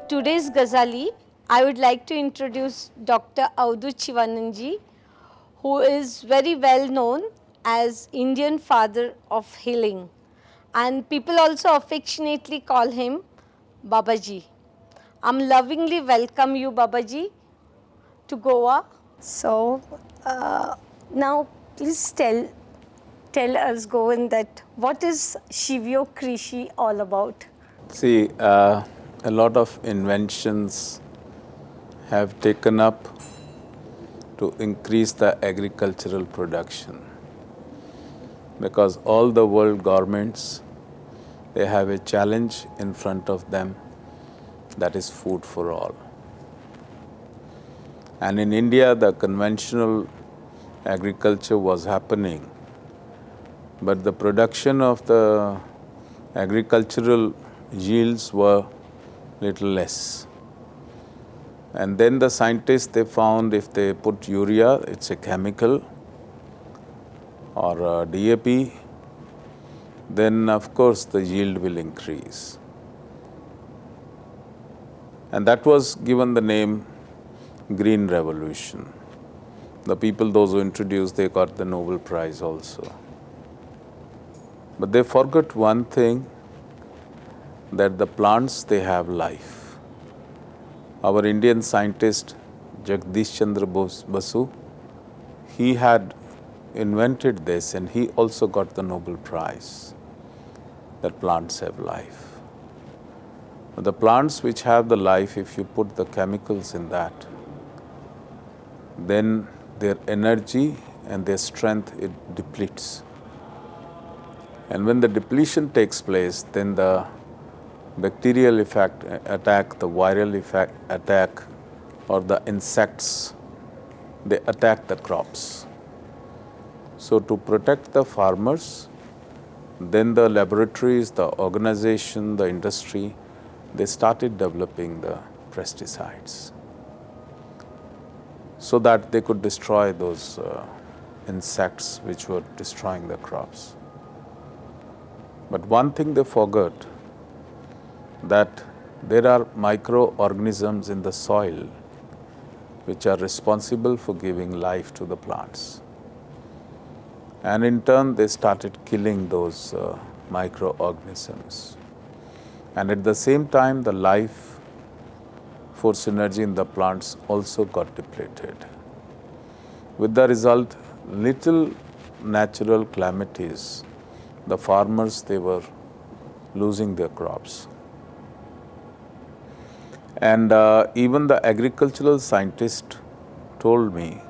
today's Ghazali, I would like to introduce Dr. Avadut Shivananji, who is very well known as Indian father of healing, and people also affectionately call him Babaji. I'm lovingly welcome you, Babaji, to Goa. So now please tell us, Govind, that what is Shivyo Krishi all about? See, a lot of inventions have taken up to increase the agricultural production because all the world governments, they have a challenge in front of them, that is food for all. And in India, the conventional agriculture was happening, but the production of the agricultural yields were little less. And then the scientists, they found if they put urea, it's a chemical, or DAP, then of course the yield will increase. And that was given the name Green Revolution. The people, those who introduced, they got the Nobel Prize also. But they forgot one thing, that the plants, they have life. Our Indian scientist, Jagdish Chandra Basu, he had invented this and he also got the Nobel Prize, that plants have life. But the plants which have the life, if you put the chemicals in that, then their energy and their strength, it depletes. And when the depletion takes place, then the bacterial attack, the viral attack, or the insects, they attack the crops. So to protect the farmers, then the laboratories, the organization, the industry, they started developing the pesticides so that they could destroy those insects which were destroying the crops. But one thing they forgot, that there are microorganisms in the soil which are responsible for giving life to the plants. And in turn, they started killing those microorganisms. And at the same time, the life force energy in the plants also got depleted. With the result, little natural calamities, the farmers, they were losing their crops. And even the agricultural scientist told me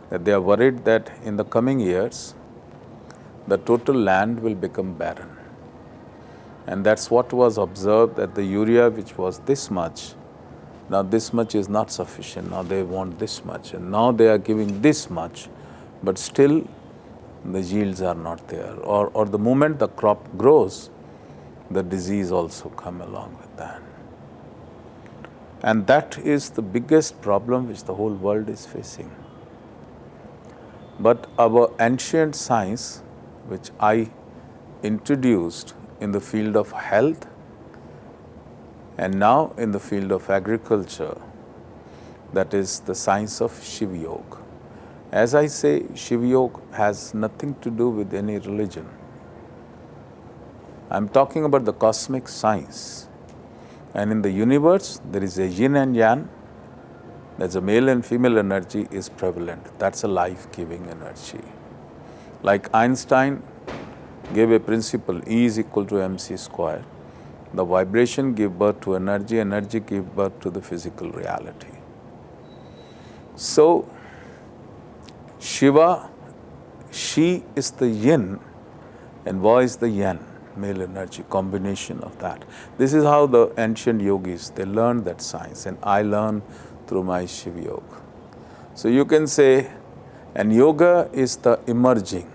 that they are worried that in the coming years, the total land will become barren. And that's what was observed, that the urea which was this much, now this much is not sufficient, now they want this much, and now they are giving this much, but still the yields are not there. Or the moment the crop grows, the disease also come along with that. And that is the biggest problem which the whole world is facing. But our ancient science, which I introduced in the field of health and now in the field of agriculture, that is the science of Shiv Yoga. As I say, Shiv Yoga has nothing to do with any religion. I'm talking about the cosmic science. And in the universe, there is a yin and yang. There's a male and female energy is prevalent. That's a life-giving energy. Like Einstein gave a principle, E is equal to mc square. The vibration give birth to energy, energy give birth to the physical reality. So, Shiva, she is the yin and Va is the yang, male energy, combination of that. This is how the ancient yogis, they learned that science, and I learned through my Shiv Yoga. So you can say, and yoga is the emerging.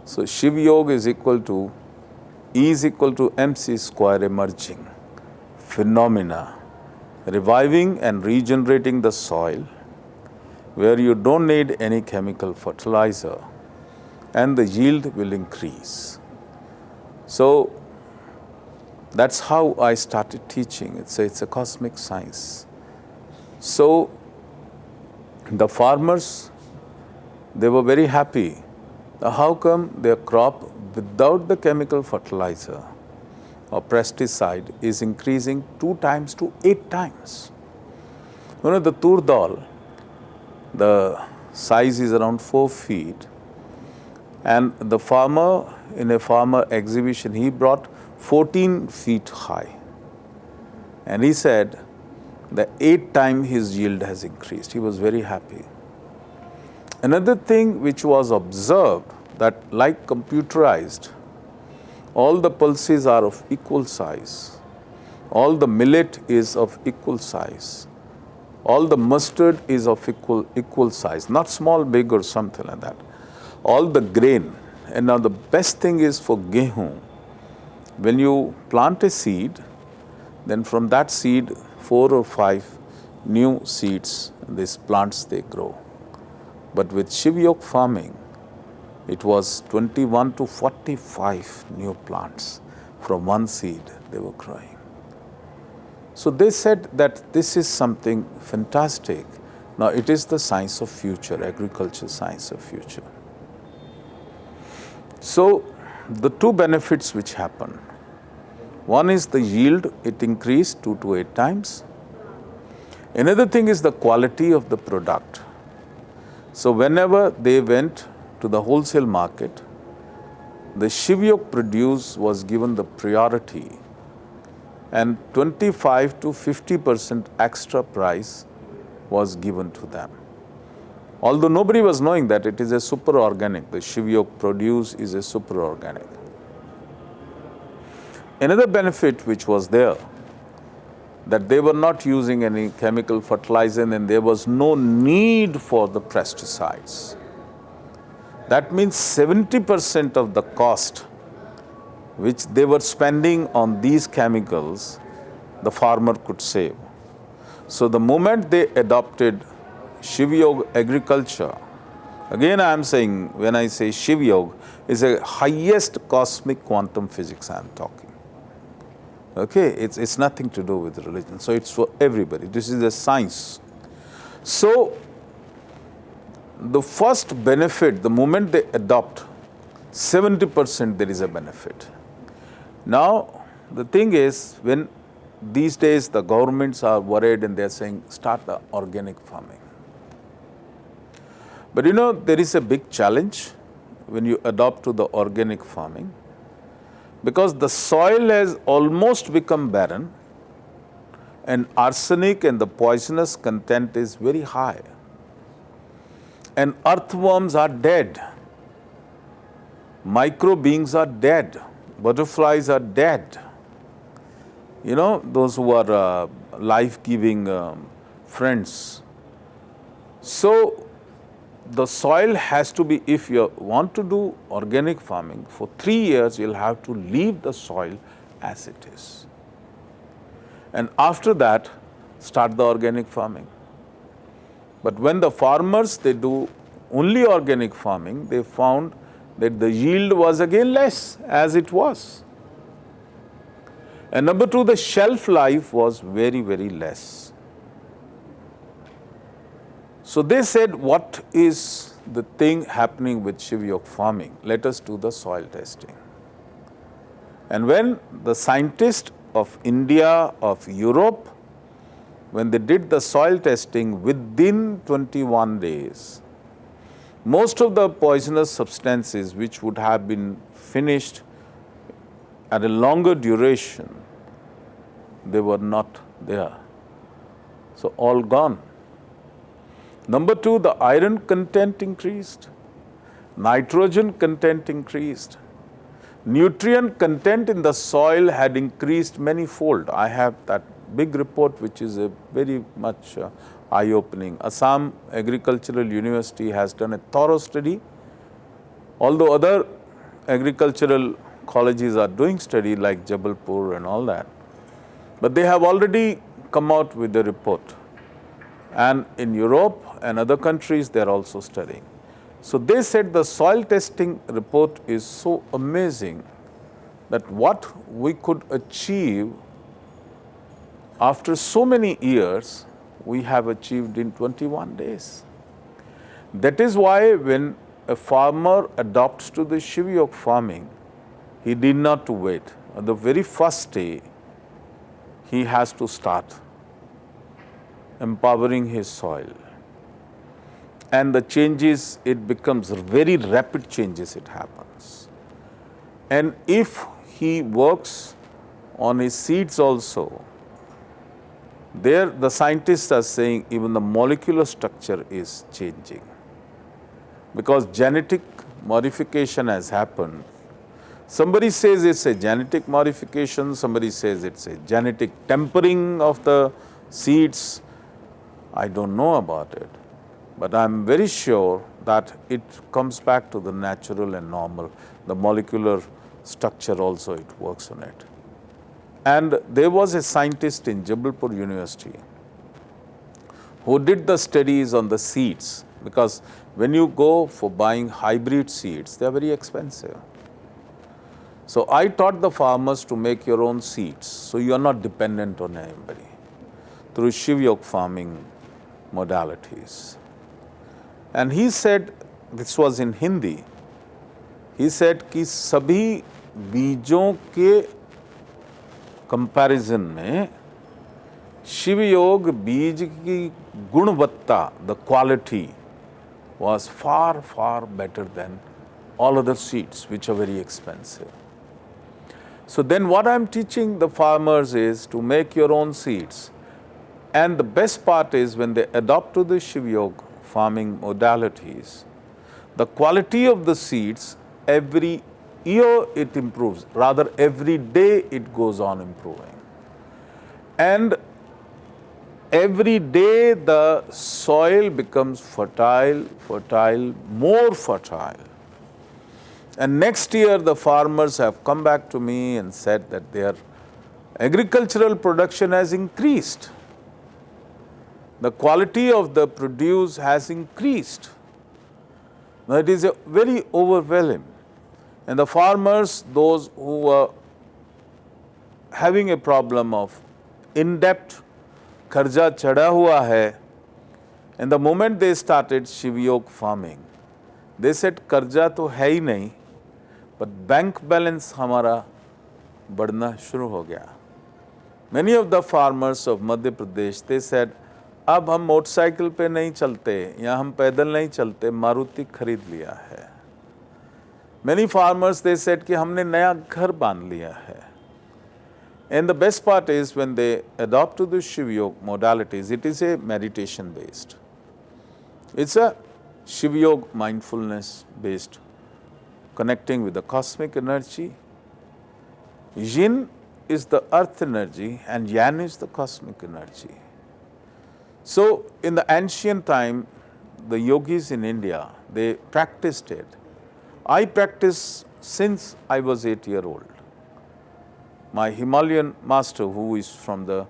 So Shiv Yoga is equal to, E is equal to mc square emerging, phenomena, reviving and regenerating the soil, where you don't need any chemical fertilizer, and the yield will increase. So That's how I started teaching. It's a cosmic science. So the farmers, they were very happy. How come their crop without the chemical fertilizer or pesticide is increasing 2 times to 8 times? You know, the tur dal, the size is around 4 feet, and the farmer, in a farmer exhibition, he brought 14 feet high. And he said the 8 times his yield has increased. He was very happy. Another thing which was observed, that like computerized, all the pulses are of equal size. All the millet is of equal size. All the mustard is of equal size, not small, big or something like that. All the grain. And now the best thing is for gehu, when you plant a seed, then from that seed 4 or 5 new seeds, these plants, they grow. But with Shivayog farming, it was 21 to 45 new plants from one seed they were growing. So they said that this is something fantastic. Now it is the science of future, agriculture science of future. So the 2 benefits which happen. One is the yield, it increased 2 to 8 times. Another thing is the quality of the product. So whenever they went to the wholesale market, the Shivayog produce was given the priority, and 25 to 50% extra price was given to them. Although nobody was knowing that it is a super organic, the Shivayog produce is a super organic. Another benefit which was there, that they were not using any chemical fertilizer and there was no need for the pesticides. That means 70% of the cost which they were spending on these chemicals, the farmer could save. So the moment they adopted Shivayog agriculture, again I am saying, when I say Shivayog, is a highest cosmic quantum physics I am talking. Okay, it's nothing to do with religion. So it's for everybody. This is a science. So the first benefit, the moment they adopt, 70% there is a benefit. Now the thing is, when these days the governments are worried and they are saying start the organic farming. But you know, there is a big challenge when you adopt to the organic farming, because the soil has almost become barren and arsenic and the poisonous content is very high. And earthworms are dead. Micro beings are dead. Butterflies are dead. You know, those who are life-giving friends. So the soil has to be, if you want to do organic farming, for 3 years you'll have to leave the soil as it is. And after that, start the organic farming. But when the farmers, they do only organic farming, they found that the yield was again less as it was. And number 2, the shelf life was very, very less. So they said, what is the thing happening with Shivayog farming? Let us do the soil testing. And when the scientists of India, of Europe, when they did the soil testing within 21 days, most of the poisonous substances which would have been finished at a longer duration, they were not there. So all gone. Number 2, the iron content increased, nitrogen content increased, nutrient content in the soil had increased many-fold. I have that big report which is a very much eye-opening. Assam Agricultural University has done a thorough study. Although other agricultural colleges are doing study like Jabalpur and all that, but they have already come out with a report. And in Europe and other countries, they are also studying. So they said the soil testing report is so amazing that what we could achieve after so many years, we have achieved in 21 days. That is why when a farmer adopts to the Shiv Yoga farming, he need not to wait. On the very first day, he has to start empowering his soil. And the changes, it becomes very rapid changes, it happens. And if he works on his seeds also, there the scientists are saying even the molecular structure is changing. Because genetic modification has happened. Somebody says it's a genetic modification, somebody says it's a genetic tempering of the seeds. I don't know about it, but I'm very sure that it comes back to the natural and normal. The molecular structure also, it works on it. And there was a scientist in Jabalpur University who did the studies on the seeds, because when you go for buying hybrid seeds, they are very expensive. So I taught the farmers to make your own seeds, so you are not dependent on anybody, through Shiv Yoga farming modalities. And he said, this was in Hindi, he said कि सभी बीजों के comparison में शिव योग बीज की गुणवत्ता, the quality was far, far better than all other seeds, which are very expensive. So then what I'm teaching the farmers is to make your own seeds. And the best part is when they adopt to the Shiv Yoga farming modalities, the quality of the seeds, every year it improves, rather every day it goes on improving. And every day the soil becomes fertile, more fertile. And next year the farmers have come back to me and said that their agricultural production has increased. The quality of the produce has increased. Now it is very overwhelming. And the farmers, those who were having a problem of in-depth कर्जा चढ़ा हुआ है, and the moment they started Shiv Yoga farming, they said कर्जा तो है ही नहीं, but bank balance हमारा बढ़ना शुरू हो गया. Many of the farmers of Madhya Pradesh, they said, अब हम मोटरसाइकिल पे नहीं चलते या हम पैदल नहीं चलते, मारुति खरीद लिया है. Many farmers, they said कि हमने नया घर बांध लिया है. And the best part is when they adopt to the Shiv Yoga modalities, it is a meditation based. It's a Shiv Yoga mindfulness based, connecting with the cosmic energy. Yin is the earth energy and Yang is the cosmic energy. So in the ancient time, the yogis in India, they practiced it. I practiced since I was 8 years old. My Himalayan master, who is from the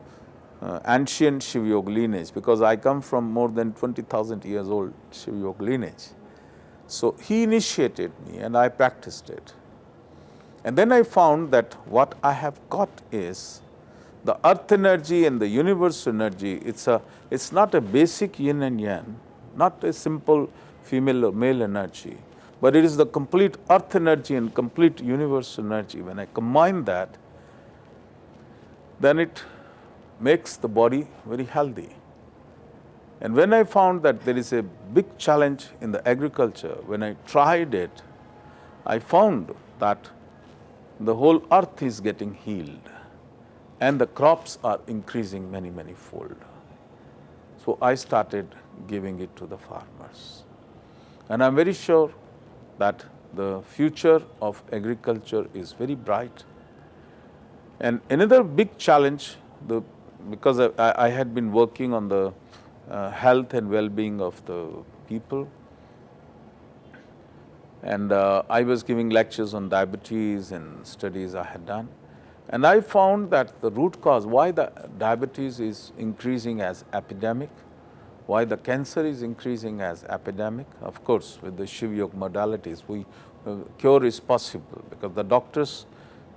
ancient Shiv Yoga lineage, because I come from more than 20,000 years old Shiv Yoga lineage. So he initiated me and I practiced it. And then I found that what I have got is the earth energy and the universe energy. It's not a basic yin and yang, not a simple female or male energy, but it is the complete earth energy and complete universe energy. When I combine that, then it makes the body very healthy. And when I found that there is a big challenge in the agriculture, when I tried it, I found that the whole earth is getting healed and the crops are increasing many, many fold. So I started giving it to the farmers. And I'm very sure that the future of agriculture is very bright. And another big challenge, because I had been working on the health and well-being of the people, and I was giving lectures on diabetes and studies I had done. And I found that the root cause, why the diabetes is increasing as epidemic, why the cancer is increasing as epidemic. Of course, with the Shiv Yoga modalities, cure is possible, because the doctors,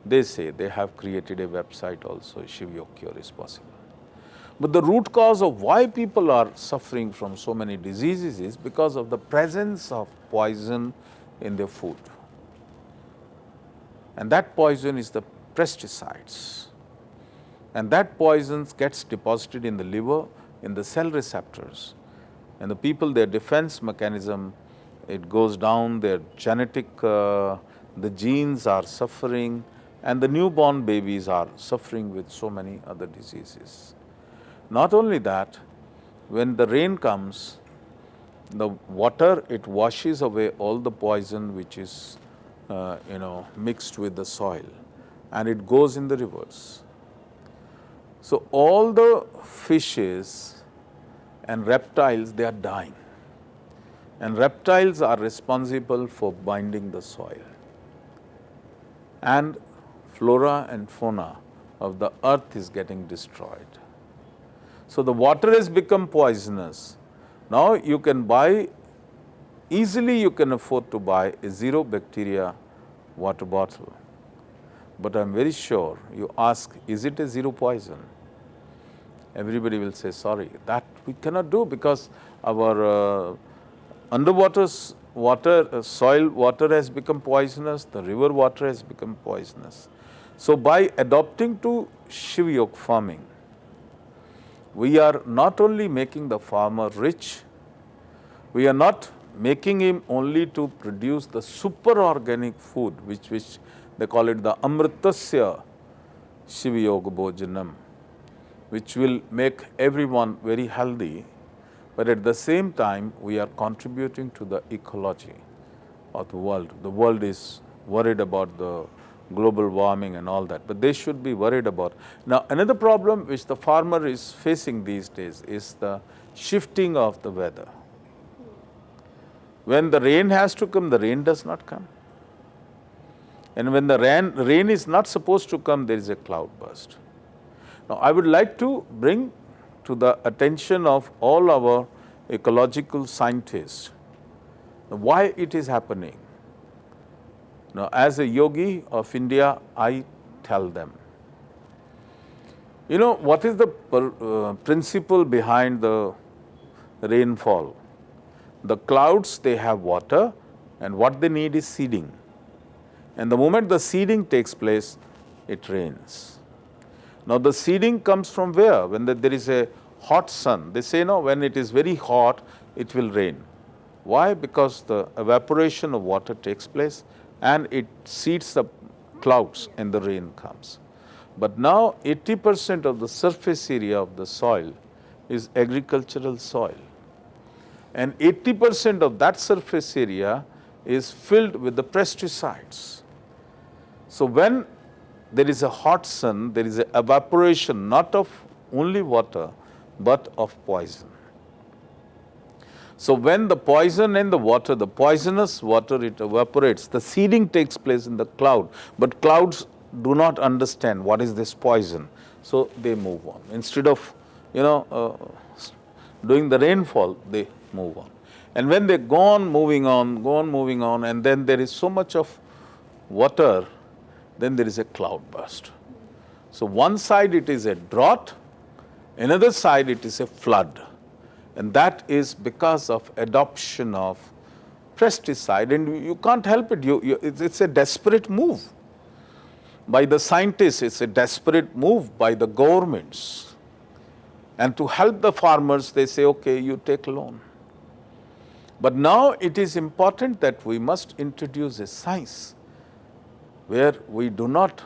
they say they have created a website also, Shiv Yoga Cure is possible. But the root cause of why people are suffering from so many diseases is because of the presence of poison in their food. And that poison is the pesticides. And that poison gets deposited in the liver, in the cell receptors. And the people, their defense mechanism, it goes down, their genetic, the genes are suffering, and the newborn babies are suffering with so many other diseases. Not only that, when the rain comes, the water, it washes away all the poison which is mixed with the soil, and it goes in the rivers. So all the fishes and reptiles, they are dying. And reptiles are responsible for binding the soil. And flora and fauna of the earth is getting destroyed. So the water has become poisonous. Now you can buy, easily you can afford to buy a zero bacteria water bottle. But I am very sure, you ask, is it a zero poison? Everybody will say, sorry, that we cannot do because our underwater water, soil water has become poisonous, the river water has become poisonous. So by adopting to Shiv Yoga farming, we are not only making the farmer rich, we are not making him only to produce the super organic food, which they call it the Amritasya Shiv Yoga Bhojanam, which will make everyone very healthy, but at the same time we are contributing to the ecology of the world. The world is worried about the global warming and all that, but they should be worried about. Now another problem which the farmer is facing these days is the shifting of the weather. When the rain has to come, the rain does not come. And when the rain is not supposed to come, there is a cloud burst. Now I would like to bring to the attention of all our ecological scientists why it is happening. Now as a yogi of India, I tell them, you know, what is the principle behind the rainfall? The clouds, they have water, and what they need is seeding. And the moment the seeding takes place, it rains. Now the seeding comes from where? When there is a hot sun. They say, no, when it is very hot, it will rain. Why? Because the evaporation of water takes place and it seeds the clouds and the rain comes. But now 80% of the surface area of the soil is agricultural soil. And 80% of that surface area is filled with the pesticides. So when there is a hot sun, there is an evaporation not of only water, but of poison. So when the poison in the water, the poisonous water, it evaporates, the seeding takes place in the cloud, but clouds do not understand what is this poison. So they move on. Instead of, doing the rainfall, they move on. And when they go on moving on, and then there is so much of water, then there is a cloud burst. So one side it is a drought, another side it is a flood. And that is because of adoption of pesticide, and you can't help it. It's a desperate move by the scientists, it's a desperate move by the governments. And to help the farmers, they say, okay, you take loan. But now it is important that we must introduce a science where we do not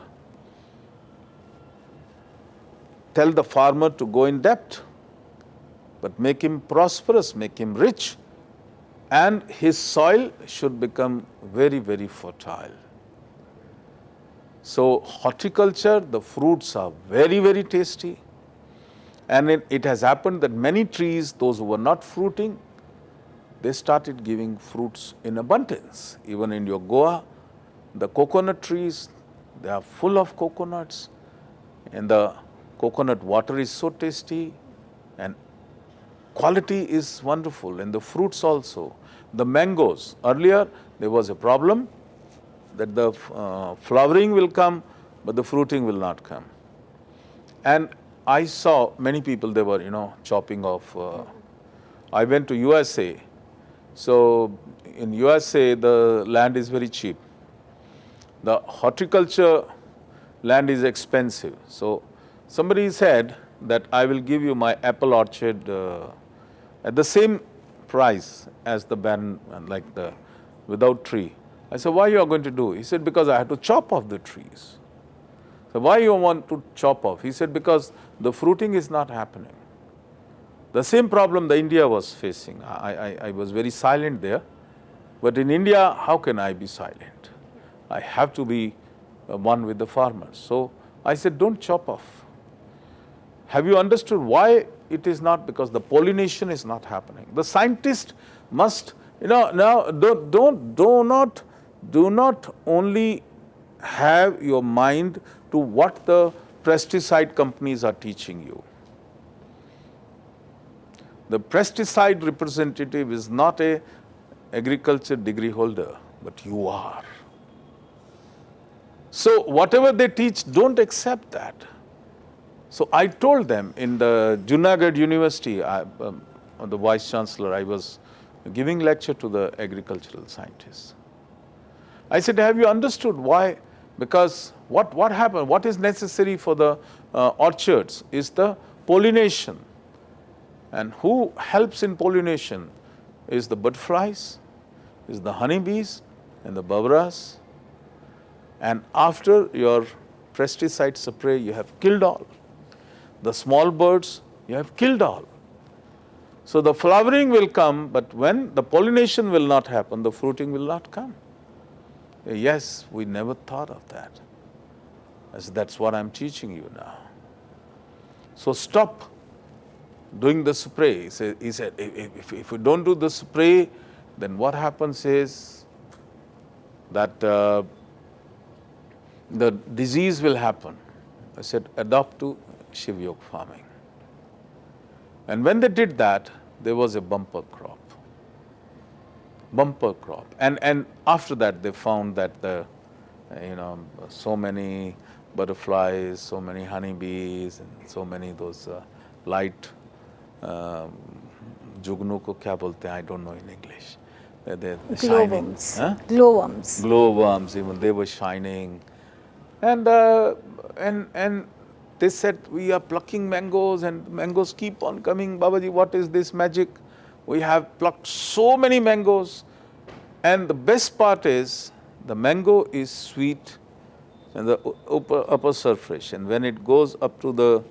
tell the farmer to go in debt, but make him prosperous, make him rich, and his soil should become very, very fertile. So horticulture, the fruits are very, very tasty, and it has happened that many trees, those who were not fruiting, they started giving fruits in abundance. Even in your Goa, the coconut trees, they are full of coconuts, and the coconut water is so tasty, and quality is wonderful, and the fruits also. The mangoes, earlier there was a problem that the flowering will come but the fruiting will not come. And I saw many people, they were, chopping off. I went to USA. So in USA, the land is very cheap. The horticulture land is expensive. So somebody said that I will give you my apple orchard at the same price as the barren, like the without tree. I said, why you are going to do? He said, because I had to chop off the trees. So why you want to chop off? He said, because the fruiting is not happening. The same problem the India was facing. I was very silent there. But in India, how can I be silent? I have to be one with the farmers. So I said, don't chop off. Have you understood why it is not? Because the pollination is not happening. The scientist must, now do not only have your mind to what the pesticide companies are teaching you. The pesticide representative is not a agriculture degree holder, but you are. So whatever they teach, don't accept that. So I told them in the Junagadh University, the Vice Chancellor, I was giving lecture to the agricultural scientists. I said, have you understood why? Because what happened, what is necessary for the orchards is the pollination. And who helps in pollination is the butterflies, is the honeybees and the barbras. And after your pesticide spray, you have killed all. The small birds, you have killed all. So the flowering will come, but when the pollination will not happen, the fruiting will not come. Yes, we never thought of that. That's what I'm teaching you now. So stop doing the spray. He said, if we don't do the spray, then what happens is that the disease will happen. I said, adopt to Shiv Yoga farming. And when they did that, there was a bumper crop. Bumper crop. And after that, they found that so many butterflies, so many honeybees, and so many those light jugnu ko kya bolte hain, I don't know in English. They're Glowworms. Huh? Glowworms. Glowworms, even they were shining. And they said, we are plucking mangoes and mangoes keep on coming. Babaji, what is this magic? We have plucked so many mangoes. And the best part is, the mango is sweet and the upper surface. And when it goes up to the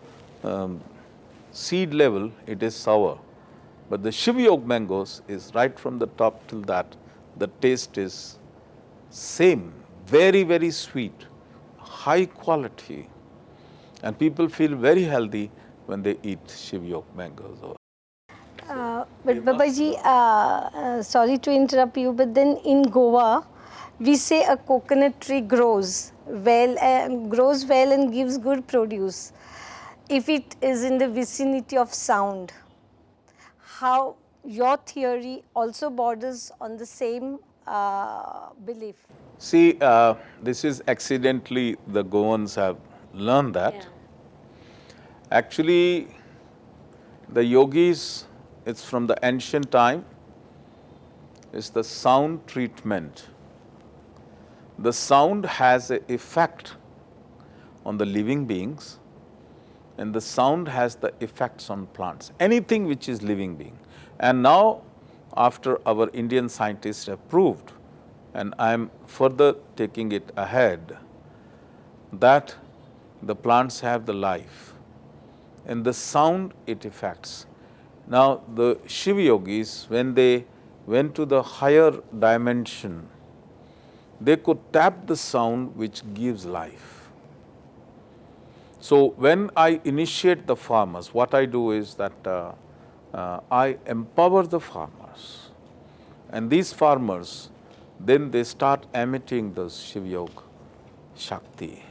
seed level, it is sour. But the Shiv Yoga mangoes is right from the top till that, the taste is same, very, very sweet, high quality. And people feel very healthy when they eat Shiv Yoga mangoes. But Babaji, sorry to interrupt you, but then in Goa, we say a coconut tree grows well and gives good produce if it is in the vicinity of sound. How your theory also borders on the same belief? See, this is accidentally the Goans have learned that. Yeah. Actually, the yogis, it's from the ancient time, it's the sound treatment. The sound has an effect on the living beings, and the sound has the effects on plants, anything which is living being. And now, after our Indian scientists have proved, and I am further taking it ahead, that the plants have the life, and the sound it affects. Now, the Shiv Yogis, when they went to the higher dimension, they could tap the sound which gives life. So, when I initiate the farmers, what I do is that I empower the farmers, and these farmers, then they start emitting the Shiv Yoga Shakti.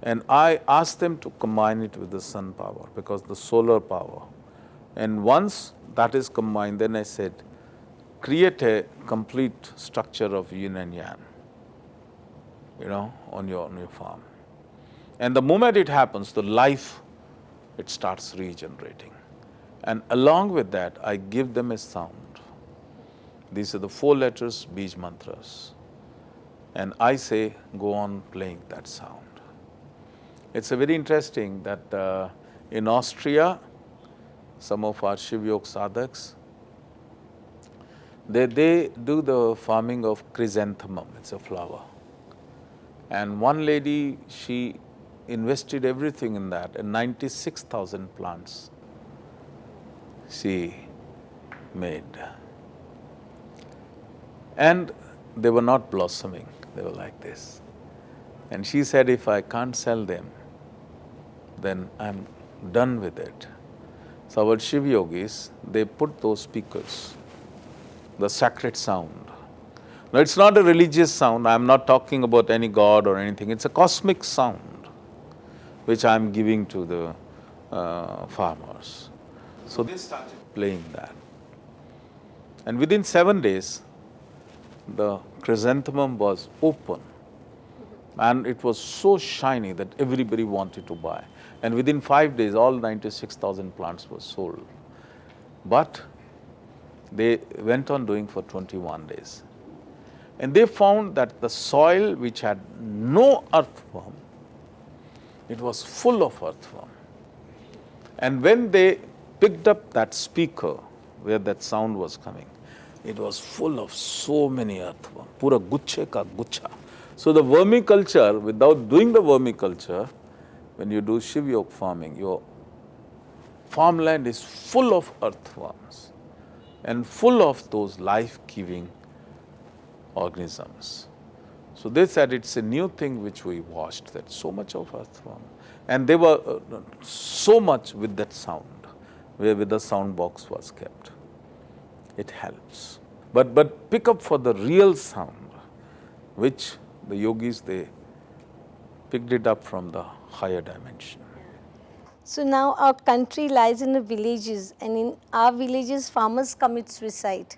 And I ask them to combine it with the sun power, because the solar power. And once that is combined, then I said, create a complete structure of yin and yang, on your farm. And the moment it happens, the life, it starts regenerating. And along with that, I give them a sound. These are the 4 letters, Bij mantras. And I say, go on playing that sound. It's a very interesting that in Austria, some of our Shiv Yoga sadhaks, they do the farming of chrysanthemum. It's a flower. And one lady, she invested everything in that, and 96,000 plants she made. And they were not blossoming, they were like this. And she said, if I can't sell them, then I'm done with it. So our Shiv Yogis, they put those speakers, the sacred sound. Now it's not a religious sound, I'm not talking about any god or anything, it's a cosmic sound which I'm giving to the farmers. So they started playing that. And within 7 days, the chrysanthemum was open. And it was so shiny that everybody wanted to buy. And within 5 days, all 96,000 plants were sold. But they went on doing for 21 days. And they found that the soil which had no earthworm, it was full of earthworm. And when they picked up that speaker where that sound was coming, it was full of so many earthworm, pura guchhe ka guchha. So the vermiculture, without doing the vermiculture, when you do Shiv Yoga farming, your farmland is full of earthworms and full of those life-giving organisms. So they said it's a new thing which we watched, that so much of earthworm. And they were so much with that sound, where the sound box was kept. It helps. But pick up for the real sound, which the yogis, they picked it up from the higher dimension. So now our country lies in the villages, and in our villages farmers commit suicide.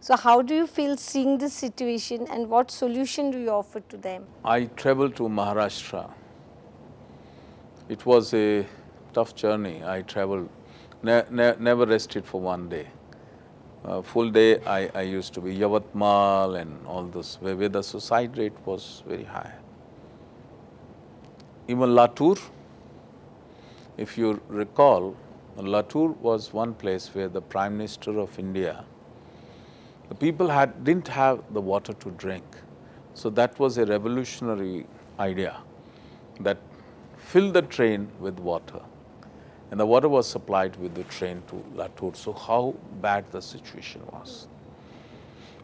So how do you feel seeing this situation, and what solution do you offer to them? I traveled to Maharashtra. It was a tough journey. I traveled, never rested for 1 day. Full day I used to be Yavatmal and all this, where the suicide rate was very high. Even Latur, if you recall, Latur was one place where the Prime Minister of India, the people didn't have the water to drink. So that was a revolutionary idea, that fill the train with water. And the water was supplied with the train to Latur. So how bad the situation was.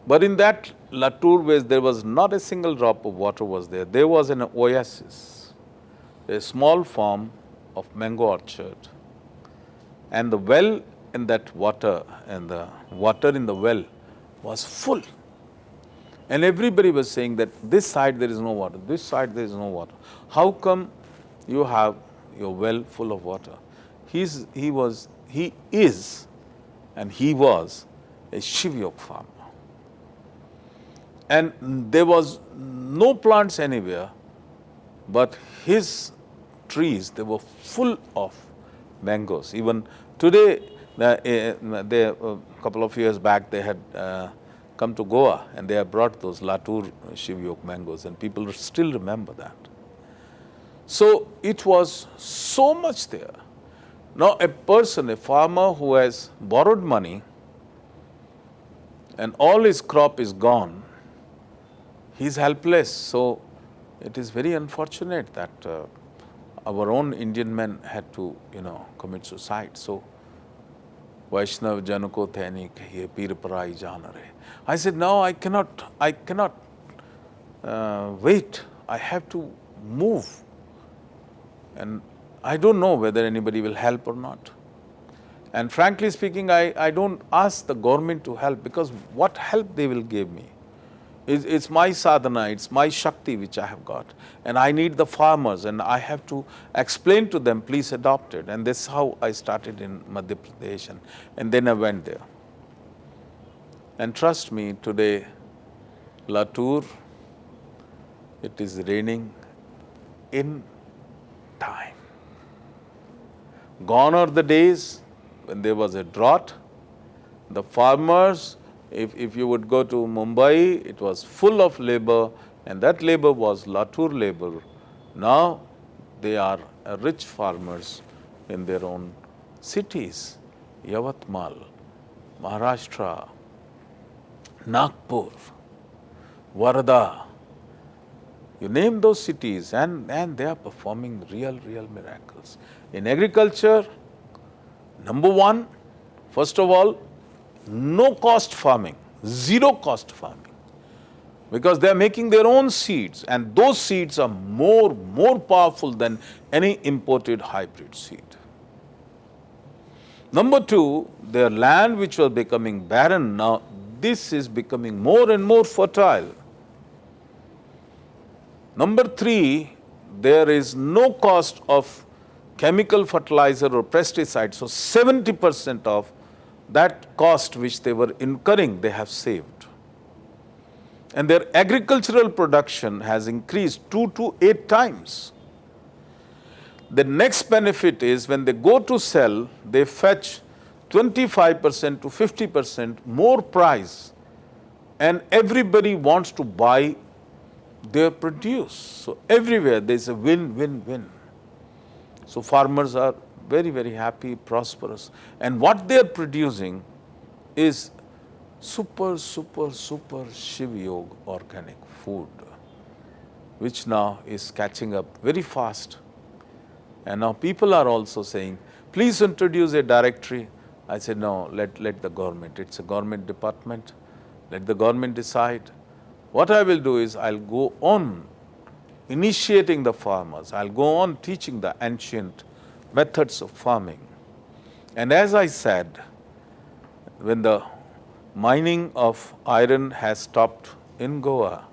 But in that Latur, where there was not a single drop of water was there, there was an oasis, a small farm of mango orchard. And the well in that water, and the water in the well was full. And everybody was saying that this side there is no water, this side there is no water. How come you have your well full of water? He is, and he was a Shiv Yoga farmer. And there was no plants anywhere, but his trees, they were full of mangoes. Even today, a couple of years back, they had come to Goa and they have brought those Latur Shiv Yoga mangoes, and people still remember that. So it was so much there. Now a person, a farmer who has borrowed money and all his crop is gone, he is helpless. So it is very unfortunate that our own Indian men had to, commit suicide. So Vaishnav Janako Thani kahiye Pir Parai Jana Rahe. I said, no, I cannot wait. I have to move. And I don't know whether anybody will help or not. And frankly speaking, I don't ask the government to help, because what help they will give me? It's my sadhana, it's my Shakti which I have got. And I need the farmers, and I have to explain to them, please adopt it. And that's how I started in Madhya Pradesh, and then I went there. And trust me, today, Latur, it is raining in time. Gone are the days when there was a drought. The farmers, if you would go to Mumbai, it was full of labor, and that labor was Latour labor. Now they are rich farmers in their own cities. Yavatmal, Maharashtra, Nagpur, Varda. You name those cities, and they are performing real miracles. In agriculture, number one, first of all, no cost farming, zero cost farming. Because they are making their own seeds, and those seeds are more powerful than any imported hybrid seed. Number two, their land which was becoming barren, now this is becoming more and more fertile. Number three, there is no cost of chemical fertilizer or pesticide. So 70% of that cost which they were incurring, they have saved. And their agricultural production has increased 2 to 8 times. The next benefit is when they go to sell, they fetch 25% to 50% more price, and everybody wants to buy their produce. So everywhere there is a win-win-win. So farmers are very happy, prosperous, and what they are producing is super Shiv Yoga organic food, which now is catching up very fast. And now people are also saying, please introduce a directory. I said, no, let the government, it's a government department, let the government decide. What I will do is, I'll go on initiating the farmers, I'll go on teaching the ancient methods of farming. And as I said, when the mining of iron has stopped in Goa,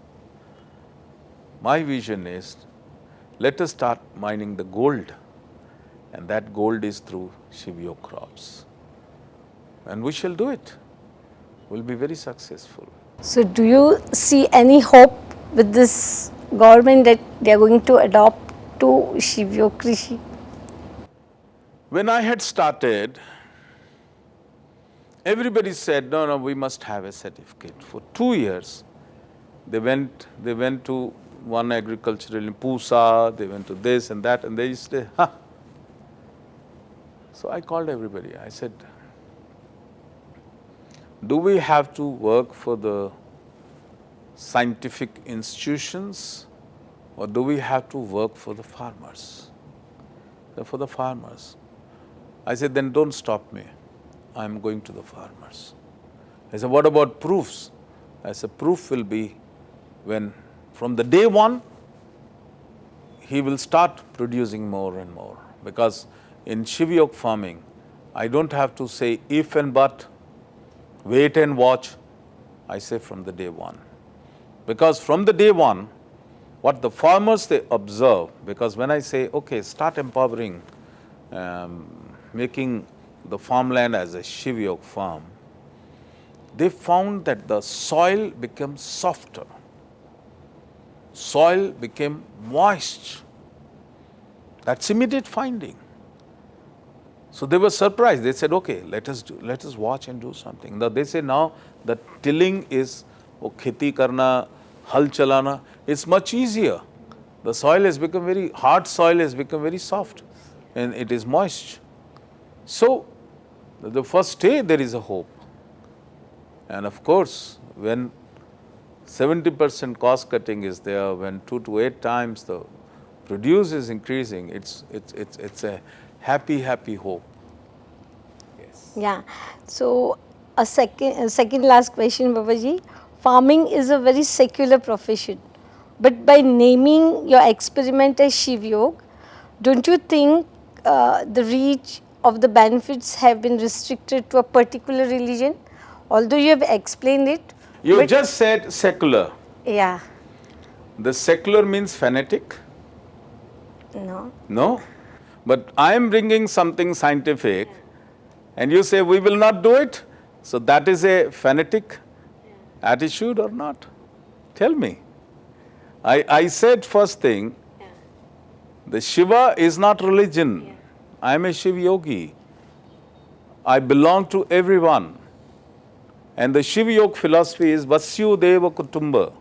my vision is, let us start mining the gold, and that gold is through Shiv Yoga crops. And we shall do it. We'll be very successful. So do you see any hope with this government that they are going to adopt to Shivyo Krishi? When I had started, everybody said, no, we must have a certificate. For 2 years, they went to one agricultural in Pusa, they went to this and that, and they used to say, ha. So I called everybody. I said, do we have to work for the scientific institutions, or do we have to work for the farmers? For the farmers. I said, then don't stop me. I'm going to the farmers. I said, what about proofs? I said, proof will be when from the day one, he will start producing more and more. Because in Shiv Yoga farming, I don't have to say if and but, wait and watch. I say from the day one. Because from the day one, what the farmers they observe, because when I say, okay, start empowering, making the farmland as a Shiv Yoga farm, they found that the soil became softer. Soil became moist. That's immediate finding. So they were surprised. They said, okay, let us watch and do something. Now they say now the tilling is, kheti karna, hal chalana, it's much easier. The soil has become very, hard soil has become very soft, and it is moist. So the first day there is a hope. And of course, when 70% cost cutting is there, when 2 to 8 times the produce is increasing, it's a happy hope. Yes. Yeah. So a second last question, Babaji. Farming is a very secular profession, but by naming your experiment as Shiv Yoga, don't you think the reach of the benefits have been restricted to a particular religion? Although you have explained it. You just said secular. Yeah. The secular means fanatic? No. No? But I am bringing something scientific, and you say we will not do it? So that is a fanatic attitude or not? Tell me. I said first thing, The Shiva is not religion. I am a Shiv yogi. I belong to everyone. And the Shiv Yoga philosophy is Vasyu Deva Kutumba.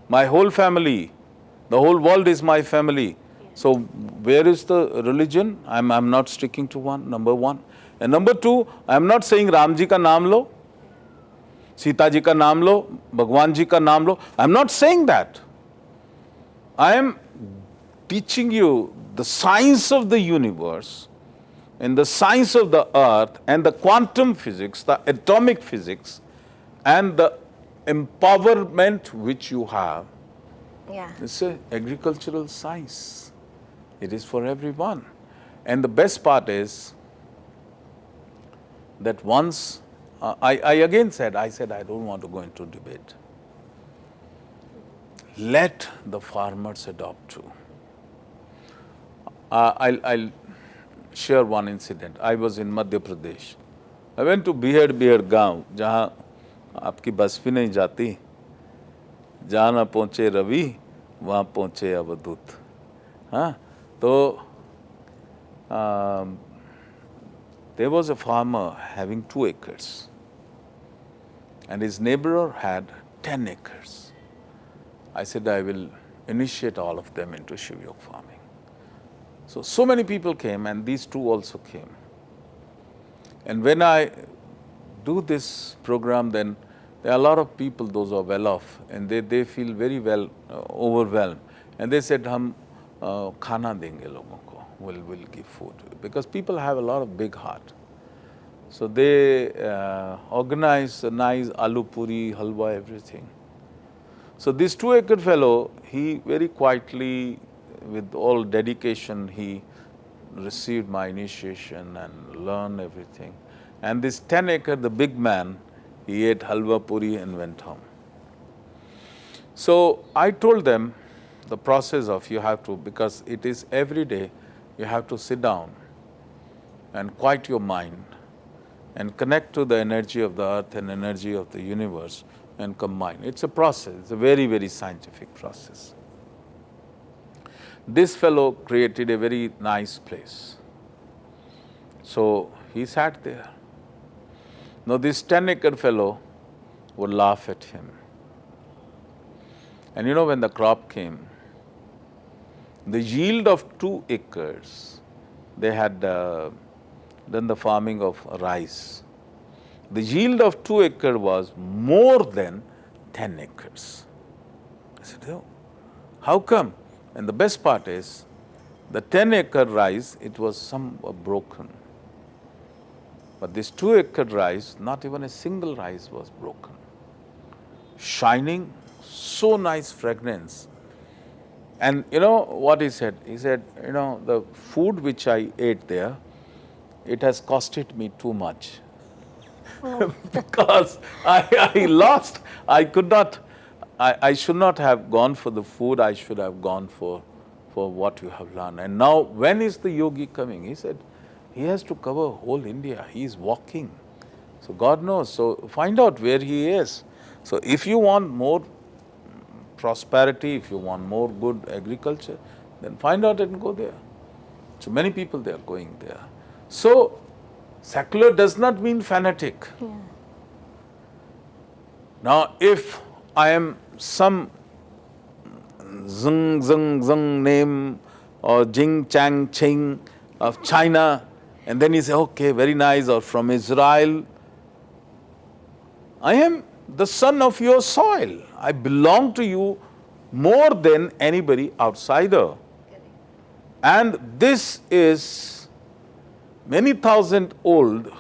My whole family, the whole world is my family. So where is the religion? I'm not sticking to one, number one. And number two, I'm not saying Ram ji ka naam lo, Sita ji ka naam lo, Bhagwan ji ka naam lo. I'm not saying that. I am teaching you the science of the universe and the science of the earth and the quantum physics, the atomic physics, and the empowerment which you have. Yeah. It's an agricultural science. It is for everyone. And the best part is that once, I again said, I don't want to go into debate. Let the farmers adopt too. I'll share one incident. I was in Madhya Pradesh. I went to Bihar गांव, जहाँ आपकी बस भी नहीं जाती, जहाँ ना पहुँचे रवि, वहाँ पहुँचे अवधूत. हाँ, तो there was a farmer having 2 acres, and his neighbor had 10 acres. I said, I will initiate all of them into Shiv Yoga farming. So many people came, and these 2 also came. And when I do this program, then there are a lot of people, those who are well off, and they feel very well overwhelmed. And they said, hum khana denge logon ko, we'll give food. Because people have a lot of big heart. So they organize a nice aloo puri, halwa, everything. So this 2-acre fellow, he very quietly, with all dedication, he received my initiation and learned everything. And this 10-acre, the big man, he ate halwa puri and went home. So I told them the process of you have to, because it is every day, you have to sit down and quiet your mind and connect to the energy of the earth and energy of the universe and combine. It's a process, it's a very, very scientific process. This fellow created a very nice place. So he sat there. Now this 10-acre fellow would laugh at him. And you know, when the crop came, the yield of 2 acres, they had done the farming of rice. The yield of 2 acres was more than 10 acres. I said, oh, how come? And the best part is, the 10-acre rice, it was somewhat broken. But this 2-acre rice, not even a single rice was broken. Shining, so nice fragrance. And you know what he said? He said, you know, the food which I ate there, it has costed me too much. Because I lost, I could not, I should not have gone for the food, I should have gone for what you have learned. And now, when is the yogi coming? He said, he has to cover whole India, he is walking. So God knows, so find out where he is. So if you want more prosperity, if you want more good agriculture, then find out and go there. So many people, they are going there. So secular does not mean fanatic. Yeah. Now, if I am some zung name or Jing Chang Ching of China, and then you say, okay, very nice, or from Israel, I am the son of your soil. I belong to you more than anybody outsider. And this is many thousand old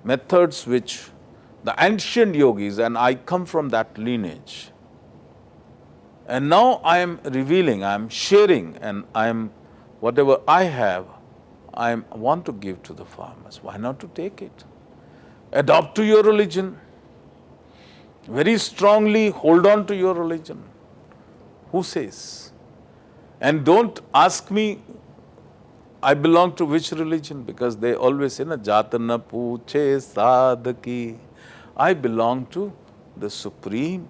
methods which the ancient yogis, and I come from that lineage. And now I am revealing, I am sharing, and I am, whatever I have, I want to give to the farmers. Why not to take it? Adopt to your religion. Very strongly hold on to your religion. Who says? And don't ask me, I belong to which religion, because they always say, na jatana puche sadhaki. I belong to the Supreme,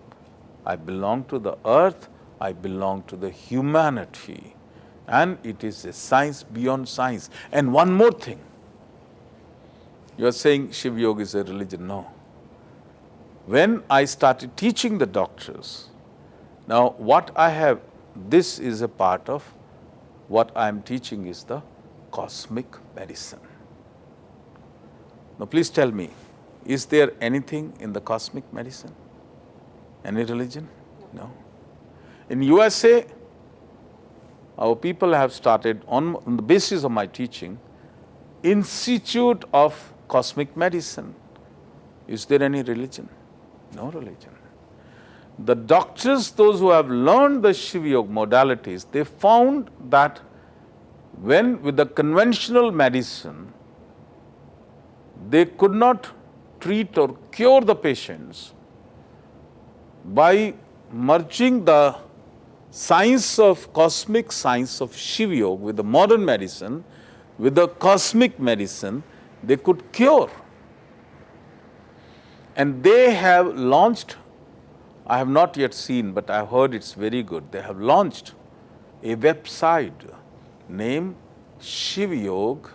I belong to the earth, I belong to the humanity. And it is a science beyond science. And one more thing. You are saying Shiva Yoga is a religion. No. When I started teaching the doctors, now what I have, this is a part of what I am teaching is the cosmic medicine. Now please tell me, is there anything in the cosmic medicine? Any religion? No. In USA, our people have started on the basis of my teaching, Institute of Cosmic Medicine. Is there any religion? No religion. The doctors, those who have learned the Shiva Yoga modalities, they found that when with the conventional medicine, they could not treat or cure the patients by merging the science of cosmic science of Shiva Yoga with the modern medicine, with the cosmic medicine, they could cure. And they have launched, I have not yet seen, but I have heard it's very good. They have launched a website named Shiva Yoga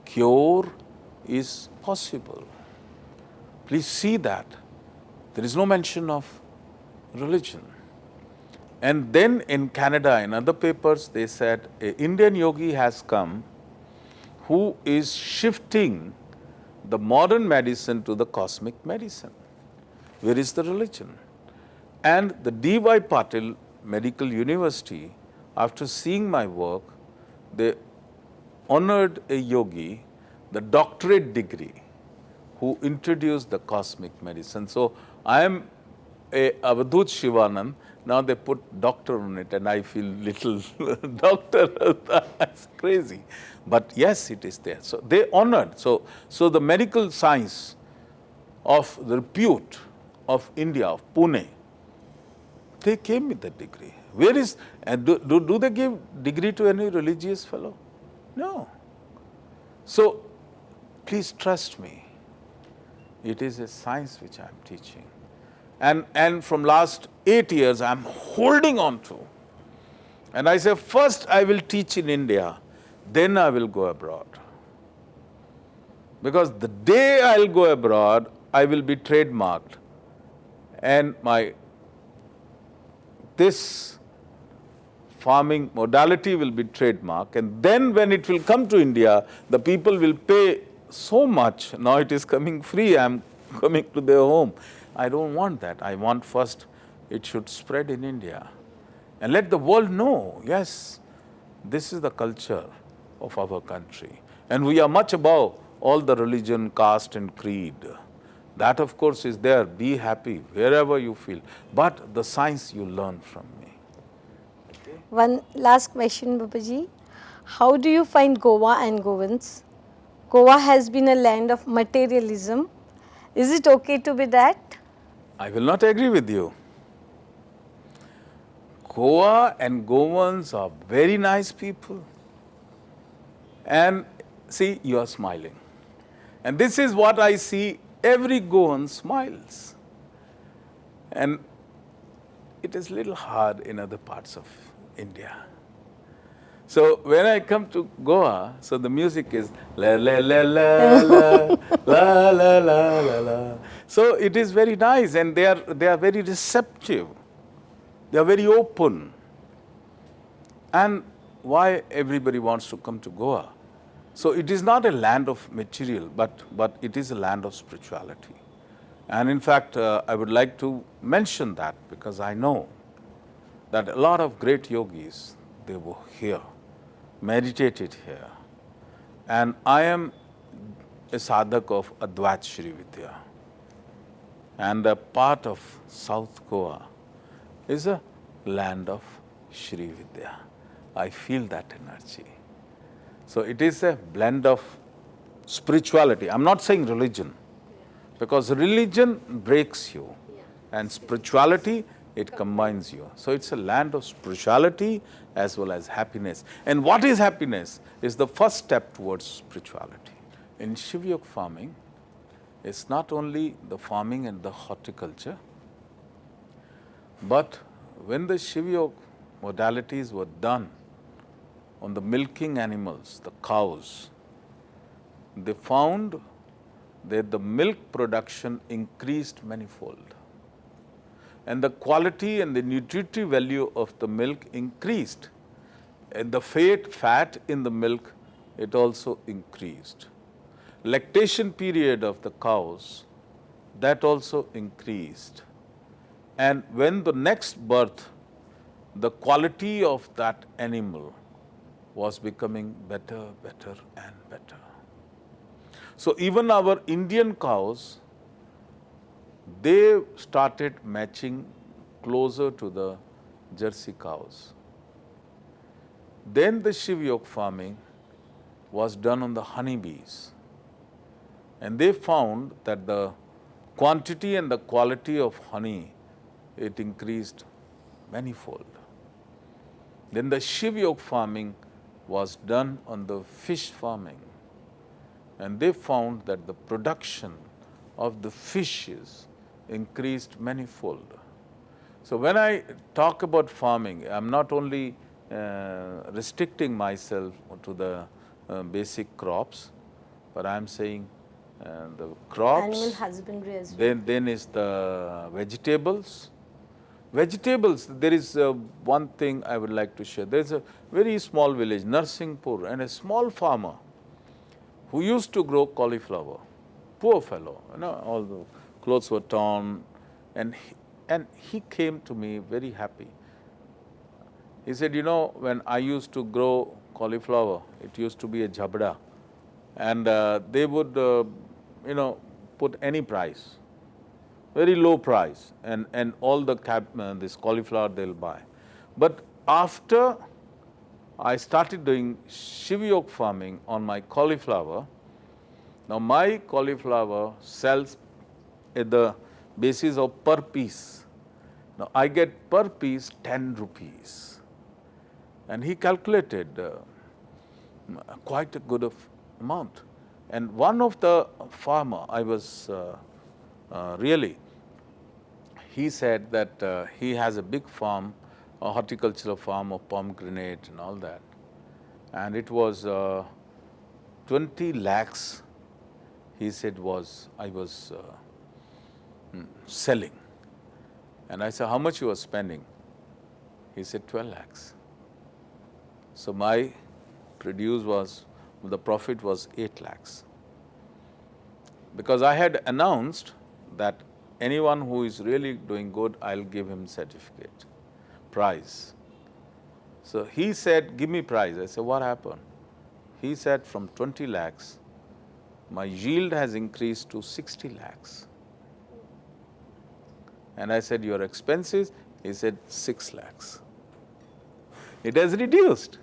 Cure is Possible. Please see that. There is no mention of religion. And then in Canada, in other papers, they said an Indian yogi has come who is shifting the modern medicine to the cosmic medicine. Where is the religion? And the D.Y. Patil Medical University, after seeing my work, they honored a yogi, the doctorate degree, who introduced the cosmic medicine. So I am a Avadhut Shivanand. Now they put doctor on it, and I feel little doctor. That's crazy. But yes, it is there. So they honored. So the medical science of the repute of India, of Pune, they came with the degree. Where is, and do they give degree to any religious fellow? No. So please trust me. It is a science which I am teaching. And from last 8 years, I am holding on to. And I say, first I will teach in India, then I will go abroad. Because the day I will go abroad, I will be trademarked. And this farming modality will be trademarked. And then when it will come to India, the people will pay so much. Now it is coming free, I am coming to their home. I don't want that. I want first it should spread in India. And let the world know, yes, this is the culture of our country. And we are much above all the religion, caste and creed. That of course is there. Be happy wherever you feel. But the science you learn from me. Okay. One last question, Babaji. How do you find Goa and Goans? Goa has been a land of materialism. Is it okay to be that? I will not agree with you. Goa and Goans are very nice people. And see, you are smiling. And this is what I see, every Goan smiles. And it is little hard in other parts of India. So when I come to Goa, so the music is la la la la la la la la la la. So it is very nice, and they are very receptive. They are very open. And why everybody wants to come to Goa? So it is not a land of material, but it is a land of spirituality. And in fact, I would like to mention that because I know that a lot of great yogis, they were here, meditated here. And I am a sadhak of Advait Shri Vidya. And a part of South Goa is a land of Shri Vidya. I feel that energy. So it is a blend of spirituality. I'm not saying religion, because religion breaks you, and spirituality, it combines you. So it's a land of spirituality as well as happiness. And what is happiness is the first step towards spirituality. In Shiva Yoga farming, it's not only the farming and the horticulture, but when the Shiva Yoga modalities were done on the milking animals, the cows, they found that the milk production increased manifold. And the quality and the nutritive value of the milk increased. And the fat in the milk, it also increased. Lactation period of the cows, that also increased. And when the next birth, the quality of that animal was becoming better, better and better. So even our Indian cows, they started matching closer to the Jersey cows. Then the Shiv Yoke farming was done on the honeybees. And they found that the quantity and the quality of honey, it increased manifold. Then the Shiv Yoke farming was done on the fish farming. And they found that the production of the fishes increased manifold. So when I talk about farming, I'm not only restricting myself to the basic crops, but I'm saying the crops. Animal husbandry as well. Then is the vegetables. Vegetables, there is one thing I would like to share. There's a very small village, Narsinghpur, and a small farmer who used to grow cauliflower. Poor fellow, all the clothes were torn, and he came to me very happy. He said, when I used to grow cauliflower, it used to be a jhabda, and they would, put any price, very low price, and all the this cauliflower they'll buy. But after I started doing Shiv Yoke farming on my cauliflower, now my cauliflower sells at the basis of per piece. Now I get per piece 10 rupees. And he calculated quite a good amount. And one of the farmer, I was really, he said that he has a big farm, a horticultural farm of pomegranate and all that. And it was 20 lakhs, he said, I was selling. And I said, how much you were spending? He said, 12 lakhs. So my produce was, the profit was 8 lakhs. Because I had announced that anyone who is really doing good, I'll give him certificate, prize. So he said, give me prize. I said, what happened? He said, from 20 lakhs, my yield has increased to 60 lakhs. And I said, your expenses? He said, 6 lakhs. It has reduced.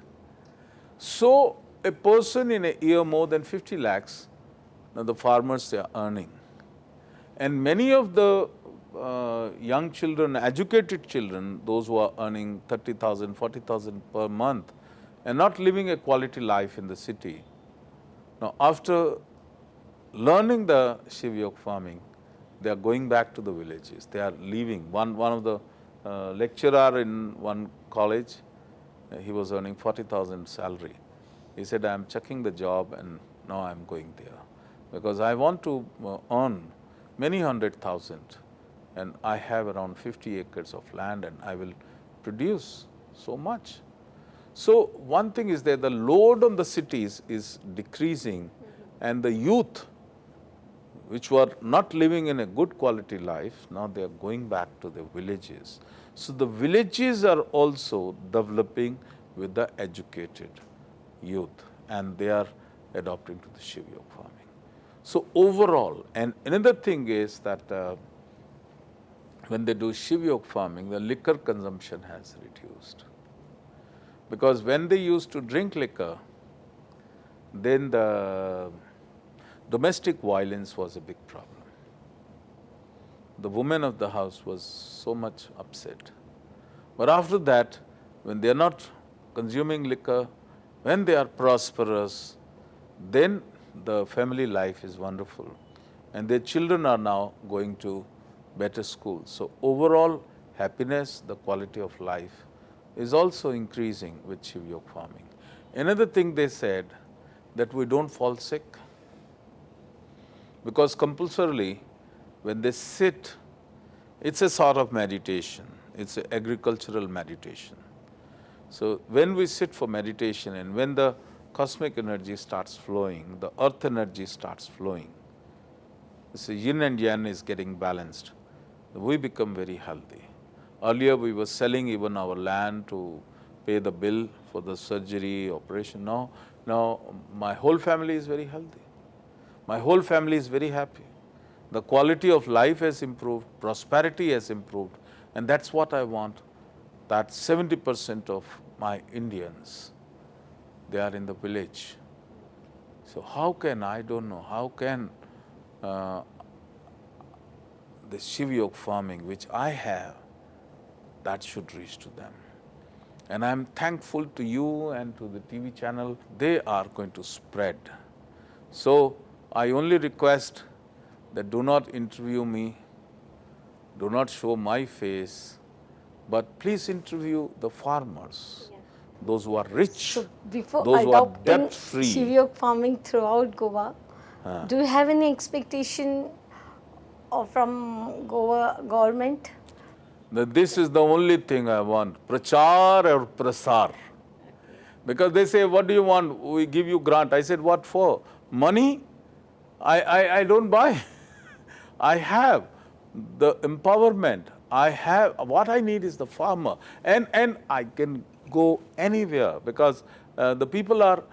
So a person in a year more than 50 lakhs, now the farmers are earning. And many of the young children, educated children, those who are earning 30,000, 40,000 per month, and not living a quality life in the city. Now, after learning the Shiv Yoke farming, they are going back to the villages. They are leaving. One of the lecturer in one college, he was earning 40,000 salary. He said, I am checking the job and now I am going there. Because I want to earn many 100,000, and I have around 50 acres of land and I will produce so much. So one thing is that the load on the cities is decreasing, and the youth which were not living in a good quality life, now they are going back to the villages. So the villages are also developing with the educated youth, and they are adopting to the Shiv Yoke farming. So overall, and another thing is that when they do Shiv Yoke farming, the liquor consumption has reduced. Because when they used to drink liquor, then the domestic violence was a big problem. The woman of the house was so much upset. But after that, when they are not consuming liquor, when they are prosperous, then the family life is wonderful. And their children are now going to better schools. So overall happiness, the quality of life is also increasing with Shiv Yoke farming. Another thing they said, that we don't fall sick. Because compulsorily, when they sit, it's a sort of meditation. It's an agricultural meditation. So when we sit for meditation and when the cosmic energy starts flowing, the earth energy starts flowing, so yin and yang is getting balanced, we become very healthy. Earlier we were selling even our land to pay the bill for the surgery, operation. Now my whole family is very healthy. My whole family is very happy. The quality of life has improved, prosperity has improved, and that's what I want, that 70% of my Indians, they are in the village. So how can, I don't know, how can the Shiv Yoga farming, which I have, that should reach to them. And I'm thankful to you and to the TV channel, they are going to spread. So I only request that do not interview me, do not show my face, but please interview the farmers, those who are rich, So before those who are adopting debt-free. Shiv Yoga farming throughout Goa, do you have any expectation from Goa government? This is the only thing I want, prachar or prasar. Because they say, what do you want? We give you grant. I said, what for? Money? I don't buy. I have the empowerment. I have, what I need is the farmer. And I can go anywhere because the people are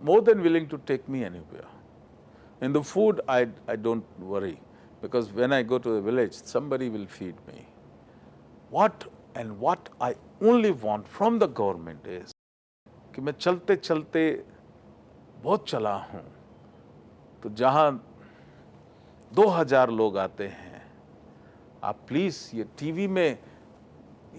more than willing to take me anywhere. In the food, I don't worry because when I go to the village, somebody will feed me. What I only want from the government is कि मैं चलते चलते बहुत चला हूँ, तो जहाँ 2000 लोग आते हैं, आप प्लीज़ ये टीवी में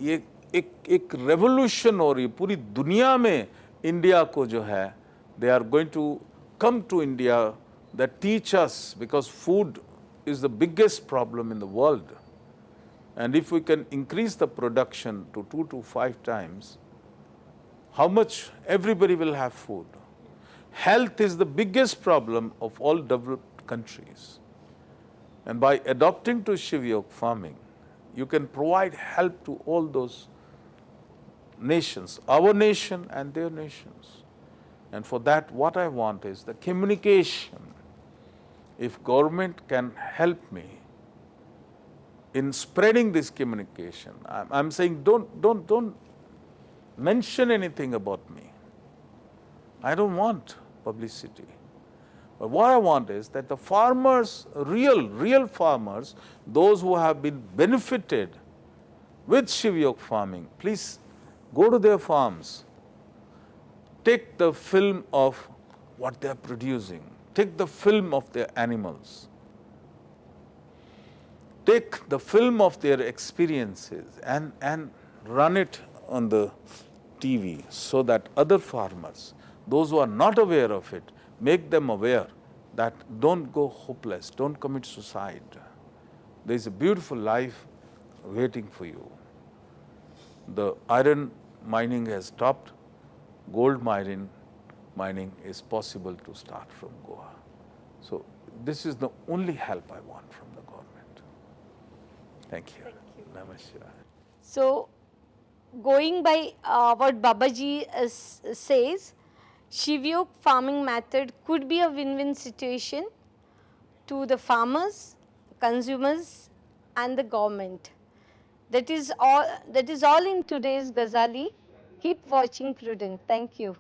ये एक रेवोल्यूशन हो रही है पूरी दुनिया में, इंडिया को जो है, they are going to come to India that teach us, because food is the biggest problem in the world. And if we can increase the production to 2 to 5 times, how much everybody will have food. Health is the biggest problem of all developed countries. And by adopting to Shiv Yoga farming, you can provide help to all those nations, our nation and their nations. And for that, what I want is the communication. If government can help me in spreading this communication, I'm saying don't mention anything about me. I don't want publicity. But what I want is that the farmers, real farmers, those who have been benefited with Shiv Yoga farming, please go to their farms, take the film of what they are producing, take the film of their animals, take the film of their experiences and run it on the TV so that other farmers, those who are not aware of it, make them aware that don't go hopeless, don't commit suicide. There is a beautiful life waiting for you. The iron mining has stopped, gold mining is possible to start from Goa. So this is the only help I want from the government. Thank you. Namaskar. So, going by what Babaji says, Shiv Yoga farming method could be a win-win situation to the farmers, consumers and the government. That is all in today's Ghazali. Keep watching Prudent. Thank you.